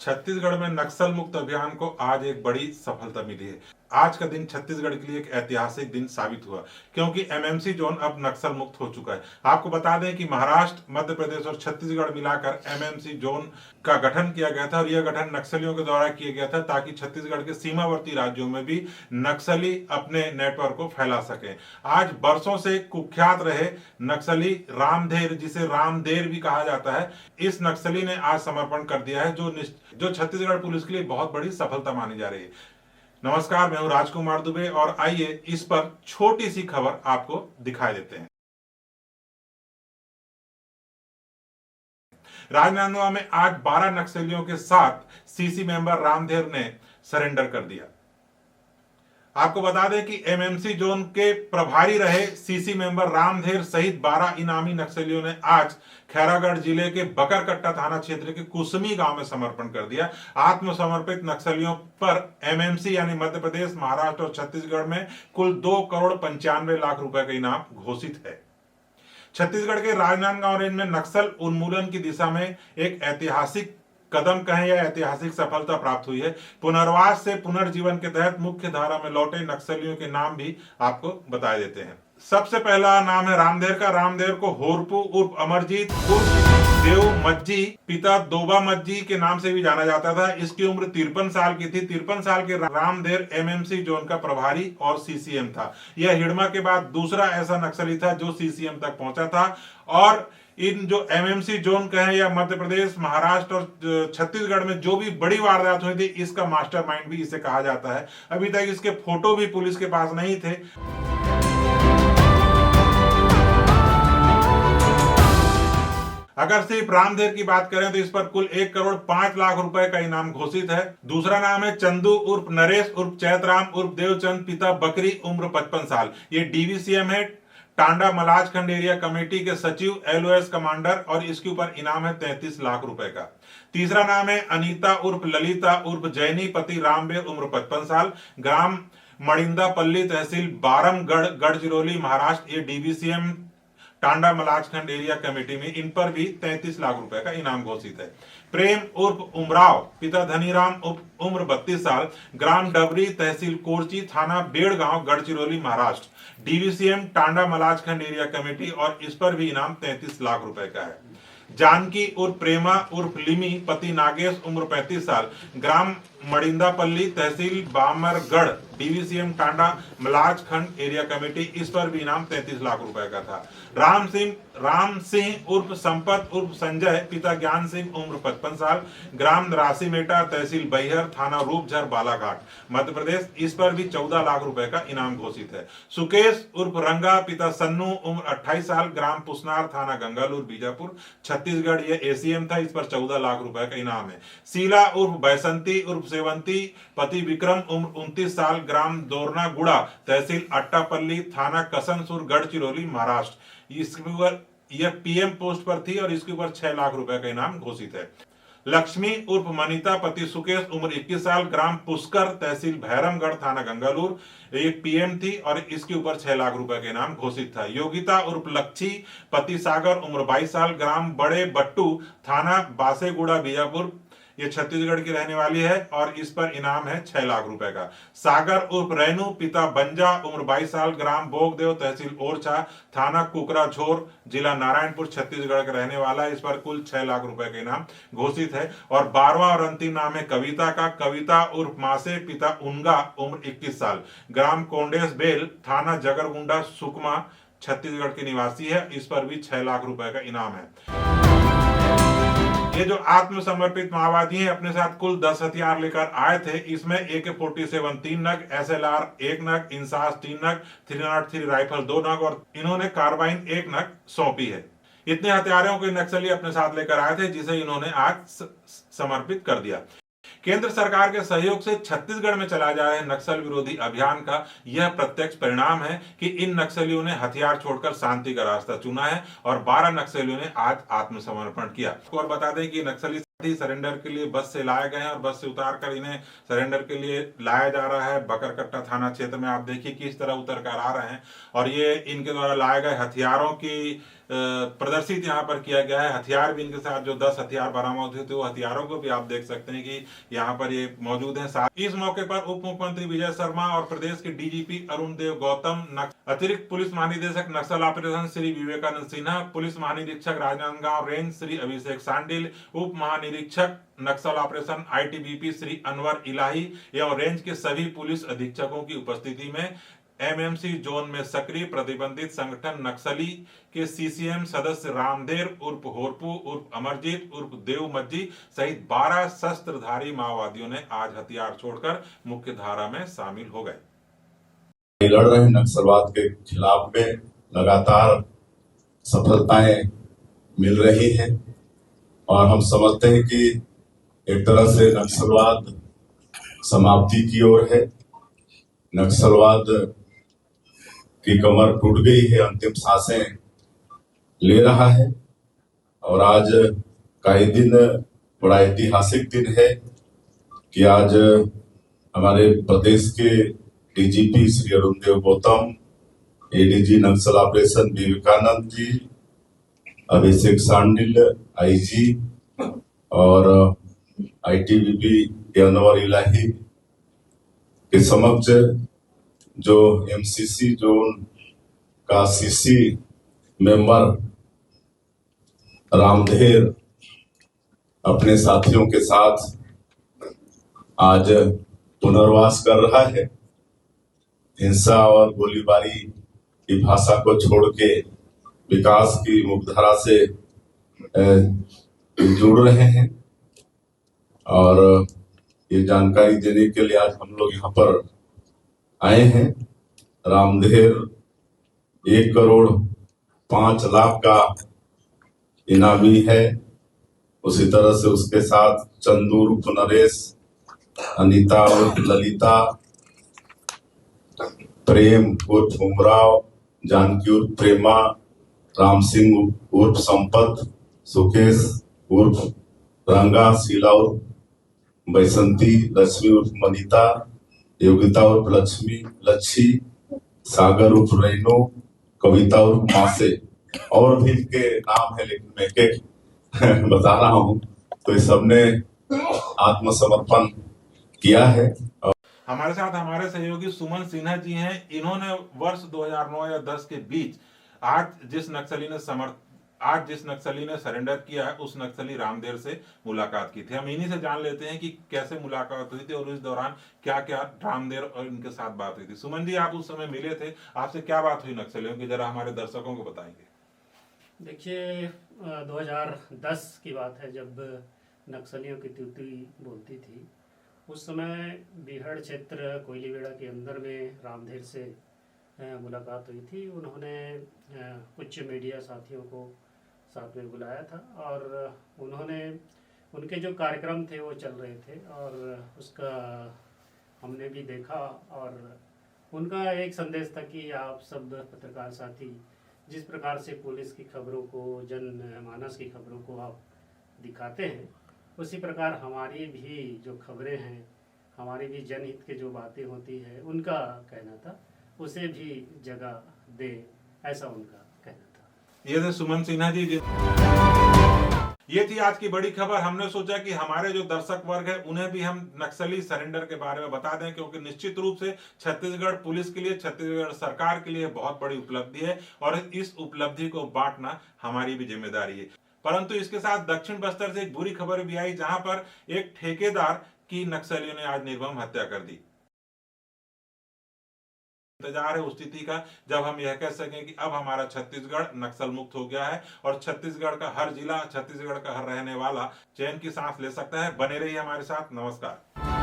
छत्तीसगढ़ में नक्सल मुक्त अभियान को आज एक बड़ी सफलता मिली है। आज का दिन छत्तीसगढ़ के लिए एक ऐतिहासिक दिन साबित हुआ, क्योंकि एमएमसी जोन अब नक्सल मुक्त हो चुका है। आपको बता दें कि महाराष्ट्र, मध्य प्रदेश और छत्तीसगढ़ मिलाकर एमएमसी जोन का गठन किया गया था और यह गठन नक्सलियों के द्वारा किया गया था ताकि छत्तीसगढ़ के सीमावर्ती राज्यों में भी नक्सली अपने नेटवर्क को फैला सके। आज बरसों से कुख्यात रहे नक्सली रामधेर, जिसे रामदेर भी कहा जाता है, इस नक्सली ने आज समर्पण कर दिया है, जो छत्तीसगढ़ पुलिस के लिए बहुत बड़ी सफलता मानी जा रही है। नमस्कार, मैं हूं राजकुमार दुबे और आइए इस पर छोटी सी खबर आपको दिखाई देते हैं। राजनांदगांव में आज 12 नक्सलियों के साथ सीसी मेंबर रामधेर ने सरेंडर कर दिया। आपको बता दें कि एमएमसी जोन के प्रभारी रहे सीसी मेंबर रामधेर सहित 12 इनामी नक्सलियों ने आज खैरागढ़ जिले के बकरकट्टा थाना क्षेत्र के कुसमी गांव में समर्पण कर दिया। आत्मसमर्पित नक्सलियों पर एमएमसी यानी मध्य प्रदेश, महाराष्ट्र और छत्तीसगढ़ में कुल 2,95,00,000 रुपए का इनाम घोषित है। छत्तीसगढ़ के राजनांदगांव रेंज में नक्सल उन्मूलन की दिशा में एक ऐतिहासिक कदम कहें या ऐतिहासिक सफलता प्राप्त हुई है। पुनर्वास से पुनर्जीवन के तहत मुख्य धारा में लौटे नक्सलियों के नाम भी आपको बता देते हैं। सबसे पहला नाम है रामधेर का। रामधेर को होरपू उर्फ अमरजीत उर्फ देव मज्जी, पिता दोबा मज्जी के नाम से भी जाना जाता था। इसकी उम्र 53 साल की थी। 53 साल के रामधेर एमएमसी जोन का प्रभारी और सीसीएम था। यह हिड़मा के बाद दूसरा ऐसा नक्सली था जो सीसीएम तक पहुंचा था। और इन जो एमएमसी जोन कहें या मध्य प्रदेश, महाराष्ट्र और छत्तीसगढ़ में जो भी बड़ी वारदात हुई थी, इसका मास्टरमाइंड भी इसे कहा जाता है। अभी तक इसके फोटो भी पुलिस के पास नहीं थे। अगर सिर्फ रामधेर की बात करें तो इस पर कुल 1,05,00,000 रुपए का इनाम घोषित है। दूसरा नाम है चंदू उर्फ नरेश उर्फ चैतराम उर्फ देवचंद, पिता बकरी, उम्र 55 साल। ये डीवीसीएम है, टांडा मलाजखंड एरिया कमेटी के सचिव, एलओएस कमांडर, और इसके ऊपर इनाम है 33 लाख रुपए का। तीसरा नाम है अनीता उर्फ ललिता उर्फ जैनी, पति रामबेर, उम्र 55 साल, ग्राम मड़िंदापल्ली, तहसील बारमगढ़, गढ़चिरौली, महाराष्ट्र। ये DVCM Tanda Malajkhand area committee में, इन पर भी 33 लाख रुपए का इनाम घोषित है। प्रेम उर्फ उमराव, पिता धनीराम, उम्र 32 साल, ग्राम डबरी, तहसील कोरची, थाना Bedgaon, Gadchiroli, Maharashtra. DVCM Tanda Malajkhand area committee, और इस पर भी इनाम 33 लाख रुपए का है। जानकी उर्फ प्रेमा उर्फ लिमी, पति नागेश, उम्र 35 साल, ग्राम मड़िंदापल्ली, तहसील Bamargarh, DVCM Tanda Malajkhand area committee, इस पर भी इनाम 33 लाख रुपए का था। राम सिंह उर्फ संपत उर्फ संजय, पिता ज्ञान सिंह, उम्र 55 साल, ग्राम रासीमेटा, तहसील बैहर, थाना रूपझर, बालाघाट, मध्य प्रदेश। इस पर भी 14 लाख रुपए का इनाम घोषित है। सुकेश उर्फ रंगा, पिता सन्नू, उम्र 28 साल, ग्राम पुसनार, थाना गंगालूर, बीजापुर, छत्तीसगढ़। ये एसीएम था, इस पर 14 लाख रुपए का इनाम है। शीला उर्फ बैसंती उर्फ सेवंती, पति विक्रम, उम्र 29 साल, ग्राम दोरना गुड़ा, तहसील अट्टापल्ली, थाना कसनसुर, गढ़चिरौली, महाराष्ट्र। इसके ऊपर यह पीएम पोस्ट पर थी और इसके ऊपर 6 लाख रुपए का इनाम घोषित है। लक्ष्मी उर्फ मनीता, पति सुकेश, उम्र 21 साल, ग्राम पुष्कर, तहसील भैरमगढ़, थाना गंगालूर, एक पीएम थी और इसके ऊपर 6 लाख रुपए का इनाम घोषित था। योगिता उर्फ लच्छी, पति सागर, उम्र 22 साल, ग्राम बड़े बट्टू, थाना बासेगुड़ा, बीजापुर। ये छत्तीसगढ़ की रहने वाली है और इस पर इनाम है 6 लाख रुपए का। सागर उर्फ रेनू, पिता बंजा, उम्र 22 साल, ग्राम बोगदेव, तहसील ओरछा, थाना कुकरा झोर, जिला नारायणपुर, छत्तीसगढ़ का रहने वाला है। इस पर कुल 6 लाख रुपए का इनाम घोषित है। और 12वां और अंतिम नाम है कविता का। कविता उर्फ मासे, पिता उनगा, उम्र 21 साल, ग्राम कोंडेस बेल, थाना जगरगुंडा, सुकमा, छत्तीसगढ़ की निवासी है। इस पर भी 6 लाख रुपए का इनाम है। ये जो आत्मसमर्पित माओवादी हैं, अपने साथ कुल 10 हथियार लेकर आए थे। इसमें AK-47 3 नग, SLR 1 नग, इंसास 3 नग, 303 राइफल 2 नग और इन्होंने कार्बाइन 1 नग सौंपी है। इतने हथियारों को नक्सली अपने साथ लेकर आए थे, जिसे इन्होंने आज समर्पित कर दिया। केंद्र सरकार के सहयोग से छत्तीसगढ़ में चलाए जा रहे नक्सल विरोधी अभियान का यह प्रत्यक्ष परिणाम है कि इन नक्सलियों ने हथियार छोड़कर शांति का रास्ता चुना है और 12 नक्सलियों ने आज आत्मसमर्पण किया। और बता दें कि नक्सली साथी सरेंडर के लिए बस से लाए गए हैं और बस से उतारकर इन्हें सरेंडर के लिए लाया जा रहा है। बकरकट्टा थाना क्षेत्र में आप देखिए किस तरह उतर कर आ रहे हैं और ये इनके द्वारा लाए गए हथियारों की प्रदर्शित यहाँ पर किया गया है। हथियार भी इनके साथ जो 10 हथियार बरामद हुए थे वो हथियारों को भी आप देख सकते हैं कि यहाँ पर ये मौजूद हैं। साथ इस मौके पर उप मुख्यमंत्री विजय शर्मा और प्रदेश के डीजीपी अरुण देव गौतम, अतिरिक्त पुलिस महानिदेशक नक्सल ऑपरेशन श्री विवेकानंद सिन्हा, पुलिस महानिरीक्षक राजनांदगांव रेंज श्री अभिषेक सांडिल, उप महानिरीक्षक नक्सल ऑपरेशन आईटीबीपी श्री अनवर इलाही एवं रेंज के सभी पुलिस अधीक्षकों की उपस्थिति में एमएमसी जोन में सक्रिय प्रतिबंधित संगठन नक्सली के सीसीएम सदस्य रामदेर उर्फ होरपू उर्फ अमरजीत उर्फ देव मज्जी सहित 12 शस्त्रधारी माओवादियों ने आज हथियार छोड़कर मुख्य धारा में शामिल हो गए। लड़ रहे नक्सलवाद के खिलाफ में लगातार सफलताएं मिल रही हैं और हम समझते हैं कि एक तरह से नक्सलवाद समाप्ति की ओर है। नक्सलवाद की कमर टूट गई है, अंतिम सांसें ले रहा है और आज का ही दिन बड़ा ऐतिहासिक दिन है कि आज हमारे प्रदेश के डीजीपी श्री अरुण देव गौतम, एडीजी नक्सल ऑपरेशन विवेकानंद जी, अभिषेक सांडिल आईजी और आईटीबीपी के अनवर इलाही के समक्ष जो एमसीसी जोन का सीसी मेंबर रामधेर अपने साथियों के साथ आज पुनर्वास कर रहा है। हिंसा और गोलीबारी की भाषा को छोड़ के विकास की मुख्यधारा से जुड़ रहे हैं और ये जानकारी देने के लिए आज हम लोग यहाँ पर आए हैं। रामधेर 1,05,00,000 का इनामी है। उसी तरह से उसके साथ चंदू उर्फ नरेश, अनीता उर्फ ललिता, प्रेम उर्फ उमराव, जानकी उर्फ प्रेमा, राम सिंह उर्फ संपत, सुकेश उर्फ रंगा, शीला उर्फ बैसंती, लक्ष्मी उर्फ मनीता, योगिता उर्फ लच्छी, सागर उर्फ रेनो, कविता उर्फ मासे और भी इनके नाम है, लेकिन मैं एक बता रहा हूँ। तो इस सबने आत्मसमर्पण किया है। हमारे साथ हमारे सहयोगी सुमन सिन्हा जी हैं। इन्होंने वर्ष 2009 या 10 के बीच आज जिस नक्सली ने सरेंडर किया है उस नक्सली रामदेर से मुलाकात की थी। हम इन्हीं से जान लेते हैं कि कैसे मुलाकात हुई थी और इस दौरान क्या क्या रामदेर और इनके साथ बात हुई थी। सुमन जी, आप उस समय मिले थे, आपसे क्या बात हुई नक्सलियों की, जरा हमारे दर्शकों को बताएंगे। देखिए, 2010 की बात है जब नक्सलियों की त्यूती बोलती थी। उस समय बीहड़ क्षेत्र कोयलीबेड़ा के अंदर में रामधेर से मुलाकात हुई थी। उन्होंने कुछ मीडिया साथियों को साथ में बुलाया था और उनके जो कार्यक्रम थे वो चल रहे थे और उसका हमने भी देखा और उनका एक संदेश था कि आप सब पत्रकार साथी जिस प्रकार से पुलिस की खबरों को, जनमानस की खबरों को आप दिखाते हैं, उसी प्रकार हमारी भी जो खबरें हैं, हमारी भी जनहित के जो बातें होती है, उनका कहना था उसे भी जगह दे, ऐसा उनका कहना था। ये थे सुमन सिन्हा जी। ये थी आज की बड़ी खबर। हमने सोचा कि हमारे जो दर्शक वर्ग है उन्हें भी हम नक्सली सरेंडर के बारे में बता दें, क्योंकि निश्चित रूप से छत्तीसगढ़ पुलिस के लिए, छत्तीसगढ़ सरकार के लिए बहुत बड़ी उपलब्धि है और इस उपलब्धि को बांटना हमारी भी जिम्मेदारी है। परंतु इसके साथ दक्षिण बस्तर से एक बुरी खबर भी आई, जहां पर एक ठेकेदार की नक्सलियों ने आज निर्मम हत्या कर दी। इंतजार है उस स्थिति का जब हम यह कह सकें कि अब हमारा छत्तीसगढ़ नक्सल मुक्त हो गया है और छत्तीसगढ़ का हर जिला, छत्तीसगढ़ का हर रहने वाला चैन की सांस ले सकता है। बने रहिए हमारे साथ। नमस्कार।